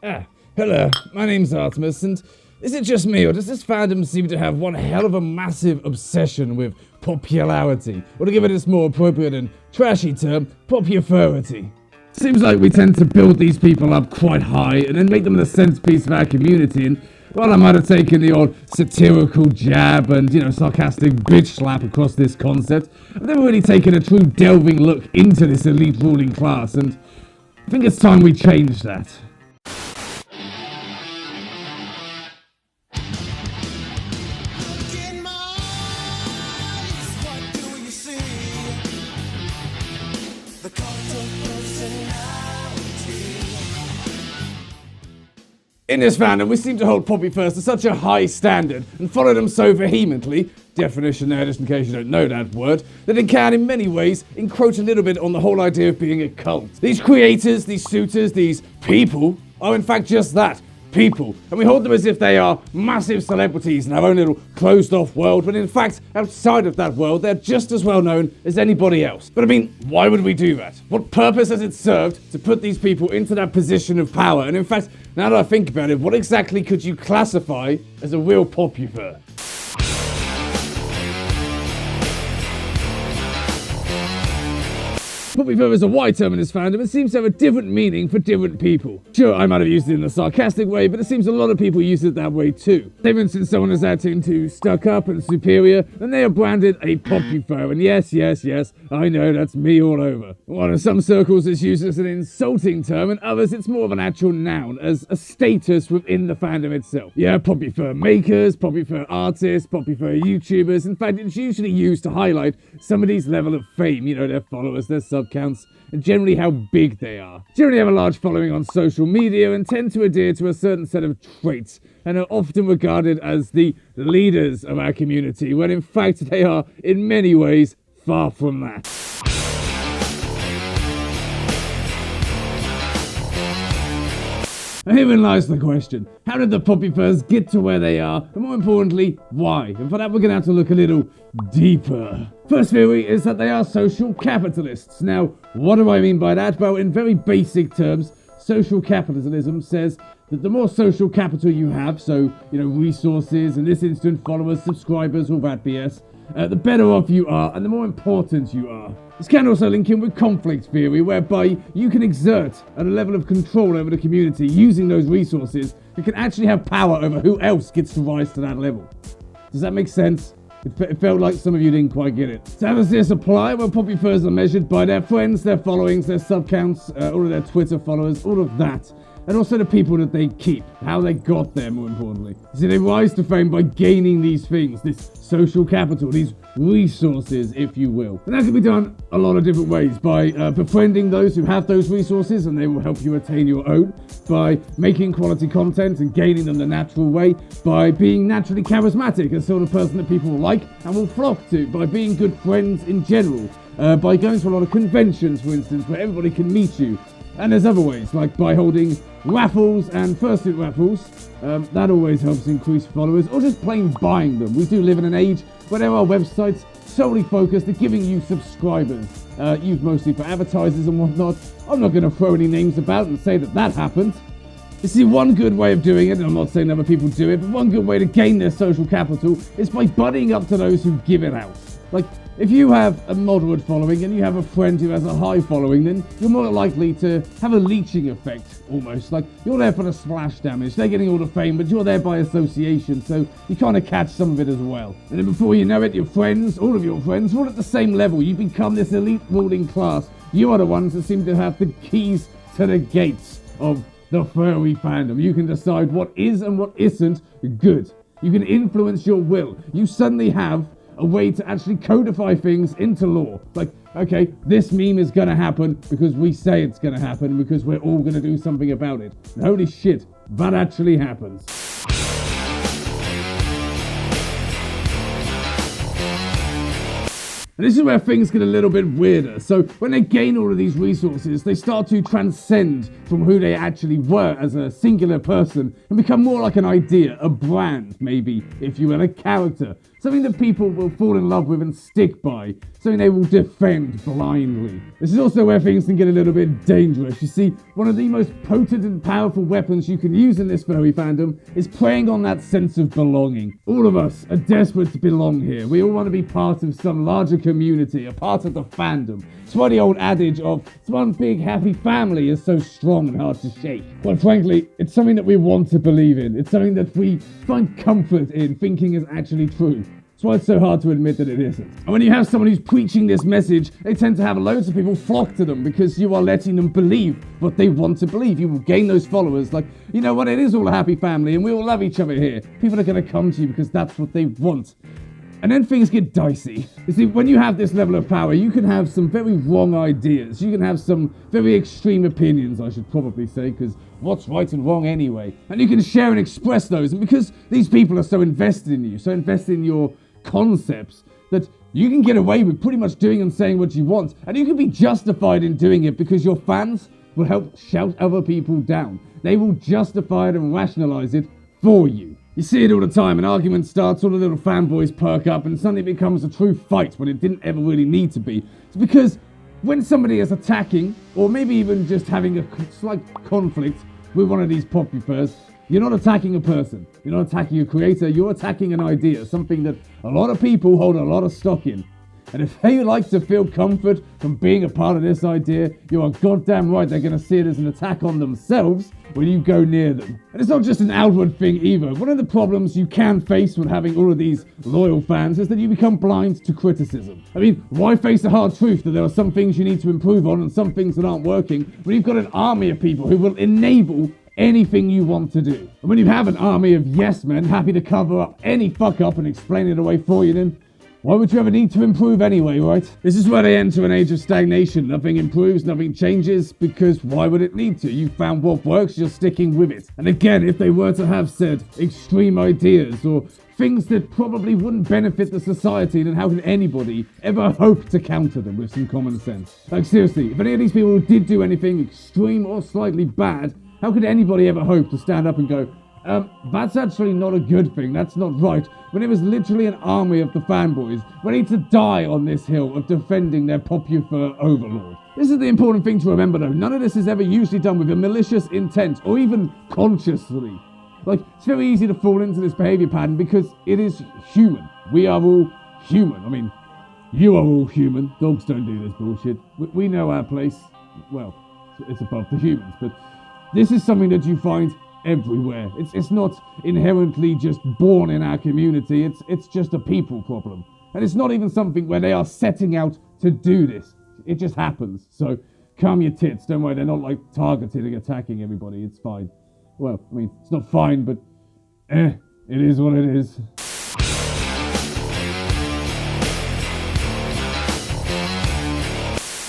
Hello, my name's Artemis, and is it just me, or does this fandom seem to have one hell of a massive obsession with popularity? Or to give it its more appropriate and trashy term, popufurity. Seems like we tend to build these people up quite high, and then make them the centerpiece of our community, and while I might have taken the odd satirical jab and, sarcastic bitch slap across this concept, I've never really taken a true delving look into this elite ruling class, and I think it's time we change that. In this fandom, we seem to hold Popufurs to such a high standard and follow them so vehemently, definition there just in case you don't know that word, that it can in many ways encroach a little bit on the whole idea of being a cult. These creators, these suitors, these people are in fact just that, people, and we hold them as if they are massive celebrities in our own little closed-off world, when in fact, outside of that world, they're just as well known as anybody else. But I mean, why would we do that? What purpose has it served to put these people into that position of power? And in fact, now that I think about it, what exactly could you classify as a real popufur? Popufur is a wide term in this fandom. It seems to have a different meaning for different people. Sure, I might have used it in a sarcastic way, but it seems a lot of people use it that way too. Say for instance someone is acting too stuck up and superior, and they are branded a popufur. And yes, I know that's me all over. While in some circles it's used as an insulting term, in others it's more of an actual noun, as a status within the fandom itself. Yeah, popufur makers, popufur artists, popufur YouTubers. In fact, it's usually used to highlight somebody's level of fame, their followers, their counts, and generally how big they are. Generally have a large following on social media and tend to adhere to a certain set of traits and are often regarded as the leaders of our community, when in fact they are in many ways far from that. And herein lies the question. How did the popufurs get to where they are? And more importantly, why? And for that we're going to have to look a little deeper. First theory is that they are social capitalists. Now, what do I mean by that? Well, in very basic terms, social capitalism says that the more social capital you have, so, resources, in this instance, followers, subscribers, all that BS, the better off you are and the more important you are. This can also link in with conflict theory, whereby you can exert a level of control over the community using those resources and can actually have power over who else gets to rise to that level. Does that make sense? It felt like some of you didn't quite get it. So how does this apply? Well, popufurs are measured by their friends, their followings, their sub-counts, all of their Twitter followers, all of that. And also the people that they keep, how they got there, more importantly. See, they rise to fame by gaining these things, this social capital, these resources, if you will. And that can be done a lot of different ways, by befriending those who have those resources and they will help you attain your own, by making quality content and gaining them the natural way, by being naturally charismatic, a sort of person that people will like and will flock to, by being good friends in general, by going to a lot of conventions, for instance, where everybody can meet you. And there's other ways, like by holding raffles and fursuit raffles. That always helps increase followers, or just plain buying them. We do live in an age where there are websites solely focused at giving you subscribers, used mostly for advertisers and whatnot. I'm not going to throw any names about and say that happened. You see, one good way of doing it, and I'm not saying other people do it, but one good way to gain their social capital is by buddying up to those who give it out. Like, if you have a moderate following and you have a friend who has a high following, then you're more likely to have a leeching effect, almost. Like, you're there for the splash damage. They're getting all the fame, but you're there by association, so you kind of catch some of it as well. And then before you know it, your friends, all of your friends, are all at the same level. You become this elite ruling class. You are the ones that seem to have the keys to the gates of the furry fandom. You can decide what is and what isn't good. You can influence your will. You suddenly have a way to actually codify things into law. Like, okay, this meme is gonna happen because we say it's gonna happen, because we're all gonna do something about it. And holy shit, that actually happens. And this is where things get a little bit weirder. So when they gain all of these resources, they start to transcend from who they actually were as a singular person and become more like an idea, a brand, maybe, if you will, a character. something that people will fall in love with and stick by, something they will defend blindly. This is also where things can get a little bit dangerous. You see, one of the most potent and powerful weapons you can use in this furry fandom is preying on that sense of belonging. All of us are desperate to belong here. We all want to be part of some larger community, a part of the fandom. It's why the old adage of "it's one big happy family" is so strong and hard to shake. Quite frankly, it's something that we want to believe in. It's something that we find comfort in thinking is actually true. That's why it's so hard to admit that it isn't. And when you have someone who's preaching this message, they tend to have loads of people flock to them because you are letting them believe what they want to believe. You will gain those followers like, you know what, it is all a happy family and we all love each other here. People are going to come to you because that's what they want. And then things get dicey. You see, when you have this level of power, you can have some very wrong ideas. You can have some very extreme opinions, I should probably say, because what's right and wrong anyway? And you can share and express those. And because these people are so invested in you, so invested in your concepts, that you can get away with pretty much doing and saying what you want. And you can be justified in doing it because your fans will help shout other people down. They will justify it and rationalize it for you. You see it all the time, an argument starts, all the little fanboys perk up, and suddenly it becomes a true fight when it didn't ever really need to be. It's because when somebody is attacking, or maybe even just having a slight conflict with one of these popufurs, you're not attacking a person, you're not attacking a creator, you're attacking an idea, something that a lot of people hold a lot of stock in. And if they like to feel comfort from being a part of this idea, you are goddamn right they're going to see it as an attack on themselves when you go near them. And it's not just an outward thing either. One of the problems you can face when having all of these loyal fans is that you become blind to criticism. I mean, why face the hard truth that there are some things you need to improve on and some things that aren't working when you've got an army of people who will enable anything you want to do? And when you have an army of yes men happy to cover up any fuck up and explain it away for you, then why would you ever need to improve anyway, right? This is where they enter an age of stagnation. Nothing improves, nothing changes, because why would it need to? You found what works, you're sticking with it. And again, if they were to have said extreme ideas or things that probably wouldn't benefit the society, then how can anybody ever hope to counter them with some common sense? Like seriously, if any of these people did do anything extreme or slightly bad, how could anybody ever hope to stand up and go, that's actually not a good thing, that's not right, when it was literally an army of the fanboys ready to die on this hill of defending their popufur overlord. This is the important thing to remember though, none of this is ever usually done with a malicious intent or even consciously. Like, it's very easy to fall into this behavior pattern because it is human. We are all human. I mean, you are all human. Dogs don't do this bullshit. We know our place. Well, it's above the humans, but this is something that you find everywhere. It's not inherently just born in our community, it's just a people problem. And it's not even something where they are setting out to do this. It just happens. So calm your tits, don't worry, they're not like targeted and attacking everybody, it's fine. Well, I mean, it's not fine, but it is what it is.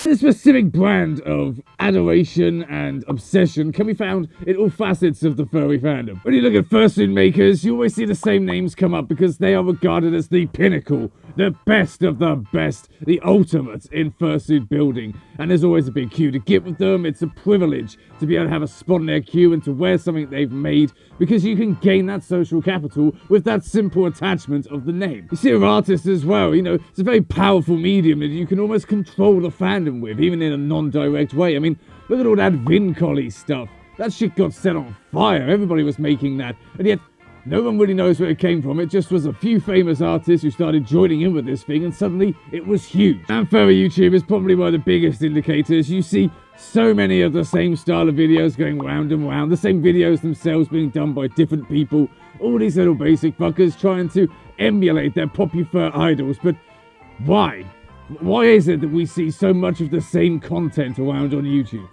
This specific brand of adoration and obsession can be found in all facets of the furry fandom. When you look at fursuit makers, you always see the same names come up because they are regarded as the pinnacle, the best of the best, the ultimate in fursuit building. And there's always a big queue to get with them. It's a privilege to be able to have a spot in their queue and to wear something they've made because you can gain that social capital with that simple attachment of the name. You see with artists as well, you know, it's a very powerful medium that you can almost control the fandom with, even in a non-direct way. I mean, look at all that Vincolly stuff. That shit got set on fire. Everybody was making that. And yet, no one really knows where it came from. It just was a few famous artists who started joining in with this thing, and suddenly it was huge. And furry YouTube is probably one of the biggest indicators. You see so many of the same style of videos going round and round, the same videos themselves being done by different people, all these little basic fuckers trying to emulate their popufur idols. But why? Why is it that we see so much of the same content around on YouTube?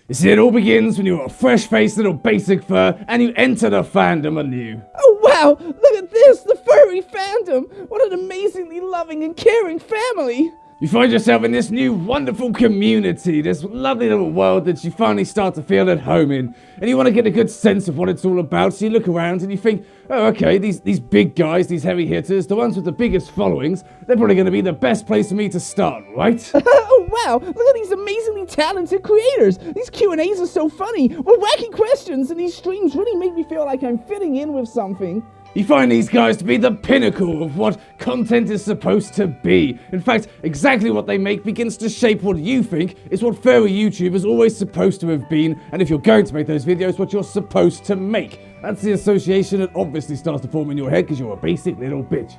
You see, it all begins when you're a fresh-faced little basic fur and you enter the fandom anew. Oh wow, look at this, the furry fandom! What an amazingly loving and caring family! You find yourself in this new wonderful community, this lovely little world that you finally start to feel at home in, and you want to get a good sense of what it's all about, so you look around and you think, oh, okay, these big guys, these heavy hitters, the ones with the biggest followings, they're probably going to be the best place for me to start, right? Oh, wow, look at these amazingly talented creators. These Q&As are so funny, with wacky questions, and these streams really make me feel like I'm fitting in with something. You find these guys to be the pinnacle of what content is supposed to be. In fact, exactly what they make begins to shape what you think is what furry YouTube is always supposed to have been, and if you're going to make those videos, what you're supposed to make. That's the association that obviously starts to form in your head because you're a basic little bitch.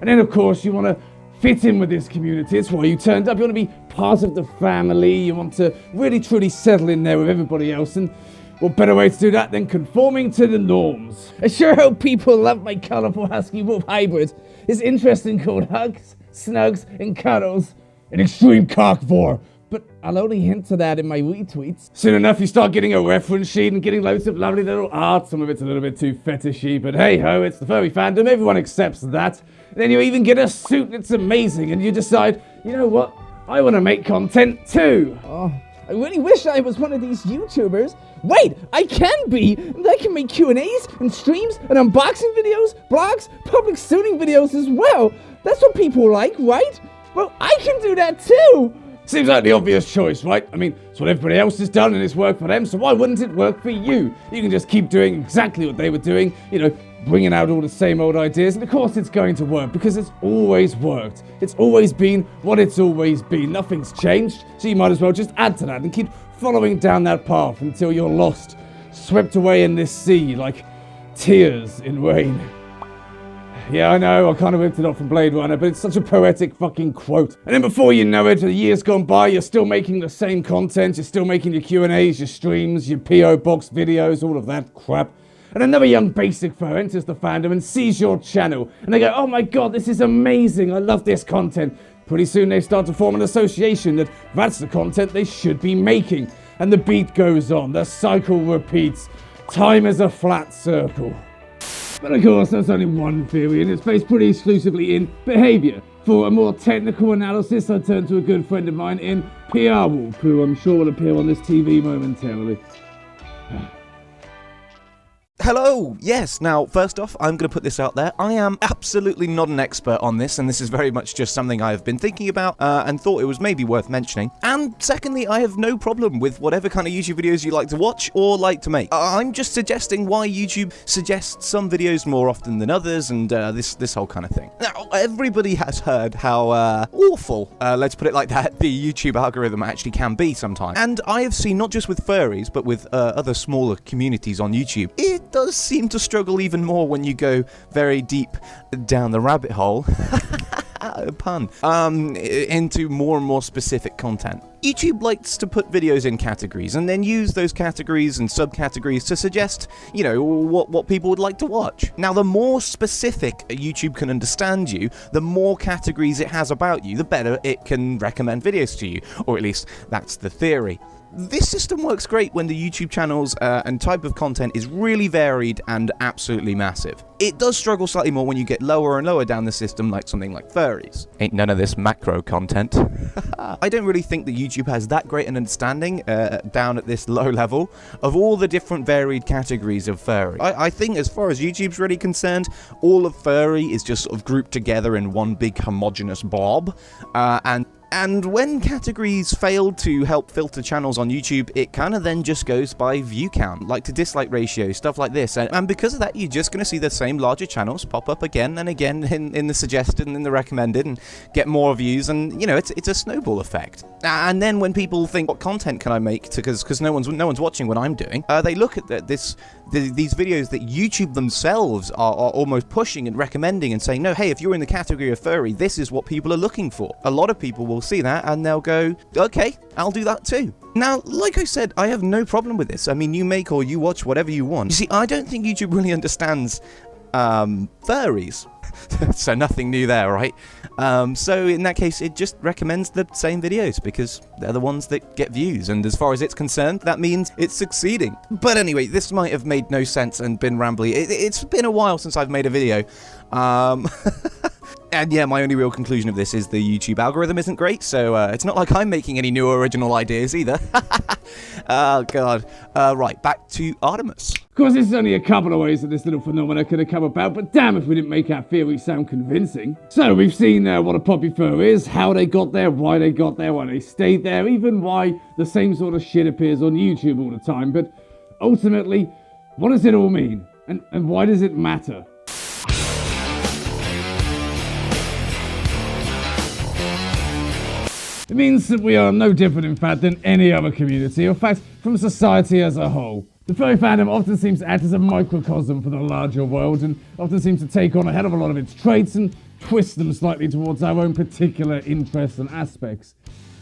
And then, of course, you want to fit in with this community. It's why you turned up. You want to be part of the family. You want to really, truly settle in there with everybody else, and what better way to do that than conforming to the norms? I sure hope people love my colourful husky wolf hybrid. It's interesting called hugs, snugs, and cuddles. An extreme cockvore. But I'll only hint to that in my retweets. Soon enough, you start getting a reference sheet and getting loads of lovely little art. Some of it's a little bit too fetishy, but hey ho, it's the furry fandom. Everyone accepts that. And then you even get a suit that's amazing, and you decide, you know what? I want to make content too. Oh, I really wish I was one of these YouTubers. Wait, I can be! And I can make Q&As and streams and unboxing videos, blogs, public suiting videos as well. That's what people like, right? Well, I can do that too! Seems like the obvious choice, right? I mean, it's what everybody else has done and it's worked for them, so why wouldn't it work for you? You can just keep doing exactly what they were doing, you know, bringing out all the same old ideas, and of course it's going to work because it's always worked. It's always been what it's always been. Nothing's changed, so you might as well just add to that and keep following down that path until you're lost, swept away in this sea like tears in rain. Yeah, I know, I kind of ripped it off from Blade Runner, but it's such a poetic fucking quote. And then before you know it, the years gone by, you're still making the same content, you're still making your Q&As, your streams, your P.O. box videos, all of that crap. And another young basic fur enters the fandom and sees your channel, and they go, oh my god, this is amazing, I love this content. Pretty soon they start to form an association that that's the content they should be making. And the beat goes on, the cycle repeats. Time is a flat circle. But of course, that's only one theory, and it's based pretty exclusively in behaviour. For a more technical analysis, I turn to a good friend of mine in PR Wolf, who I'm sure will appear on this TV momentarily. Hello! Yes, now, first off, I'm going to put this out there. I am absolutely not an expert on this, and this is very much just something I have been thinking about and thought it was maybe worth mentioning. And secondly, I have no problem with whatever kind of YouTube videos you like to watch or like to make. I'm just suggesting why YouTube suggests some videos more often than others, and this whole kind of thing. Now, everybody has heard how awful, let's put it like that, the YouTube algorithm actually can be sometimes. And I have seen, not just with furries, but with other smaller communities on YouTube, it does seem to struggle even more when you go very deep down the rabbit hole, pun, into more and more specific content. YouTube likes to put videos in categories and then use those categories and subcategories to suggest, you know, what people would like to watch. Now, the more specific YouTube can understand you, the more categories it has about you, the better it can recommend videos to you, or at least that's the theory. This system works great when the YouTube channels and type of content is really varied and absolutely massive. It does struggle slightly more when you get lower and lower down the system, like something like furries. Ain't none of this macro content. I don't really think that YouTube has that great an understanding down at this low level of all the different varied categories of furry. I think as far as YouTube's really concerned, all of furry is just sort of grouped together in one big homogenous blob, and when categories fail to help filter channels on YouTube, it kind of then just goes by view count, like to dislike ratio, stuff like this. And because of that, you're just going to see the same larger channels pop up again and again in the suggested and in the recommended and get more views. And, you know, it's a snowball effect. And then when people think, what content can I make? Because no one's watching what I'm doing, they look at these videos that YouTube themselves are almost pushing and recommending and saying, no, hey, if you're in the category of furry, this is what people are looking for. A lot of people will see that and they'll go, okay, I'll do that too. Now, like I said, I have no problem with this. I mean, you make or you watch whatever you want. You see, I don't think YouTube really understands furries. So nothing new there, right? So in that case, it just recommends the same videos because they're the ones that get views, and as far as it's concerned, that means it's succeeding. But anyway, this might have made no sense and been rambly. It's been a while since I've made a video. And yeah, my only real conclusion of this is the YouTube algorithm isn't great, so it's not like I'm making any new original ideas either. Oh, God. Right, back to Artemis. Of course, this is only a couple of ways that this little phenomena could have come about, but damn if we didn't make our theory sound convincing. So, we've seen what a poppy fur is, how they got there, why they got there, why they stayed there, even why the same sort of shit appears on YouTube all the time, but ultimately, what does it all mean? And why does it matter? It means that we are no different, in fact, than any other community, or in fact, from society as a whole. The furry fandom often seems to act as a microcosm for the larger world, and often seems to take on a hell of a lot of its traits and twist them slightly towards our own particular interests and aspects.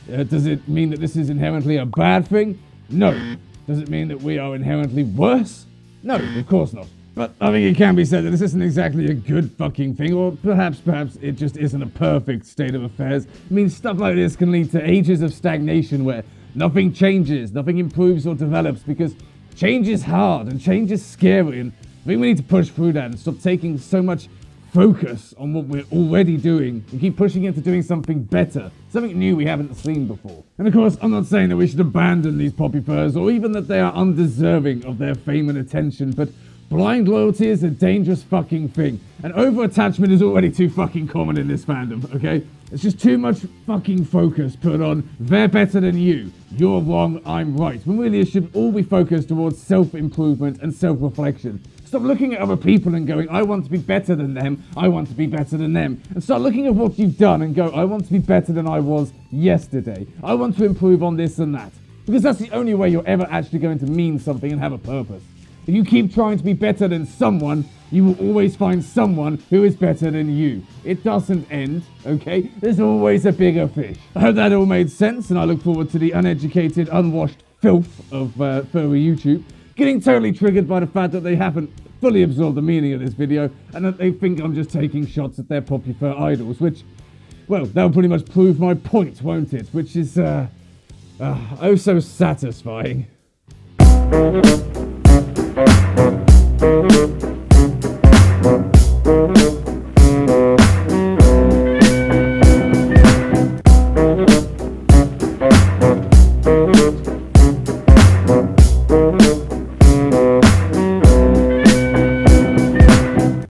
Does it mean that this is inherently a bad thing? No. Does it mean that we are inherently worse? No, of course not. But I think it can be said that this isn't exactly a good fucking thing, or perhaps it just isn't a perfect state of affairs. I mean, stuff like this can lead to ages of stagnation where nothing changes, nothing improves or develops, because change is hard and change is scary, and I think we need to push through that and stop taking so much focus on what we're already doing and keep pushing into doing something better, something new we haven't seen before. And of course, I'm not saying that we should abandon these poppy furs or even that they are undeserving of their fame and attention, but blind loyalty is a dangerous fucking thing, and over-attachment is already too fucking common in this fandom, okay? It's just too much fucking focus put on, they're better than you, you're wrong, I'm right, when really it should all be focused towards self-improvement and self-reflection. Stop looking at other people and going, I want to be better than them, I want to be better than them. And start looking at what you've done and go, I want to be better than I was yesterday. I want to improve on this and that. Because that's the only way you're ever actually going to mean something and have a purpose. If you keep trying to be better than someone, you will always find someone who is better than you. It doesn't end, okay? There's always a bigger fish. I hope that all made sense, and I look forward to the uneducated, unwashed filth of furry YouTube getting totally triggered by the fact that they haven't fully absorbed the meaning of this video, and that they think I'm just taking shots at their poppy fur idols, which, well, that'll pretty much prove my point, won't it? Which is, oh so satisfying.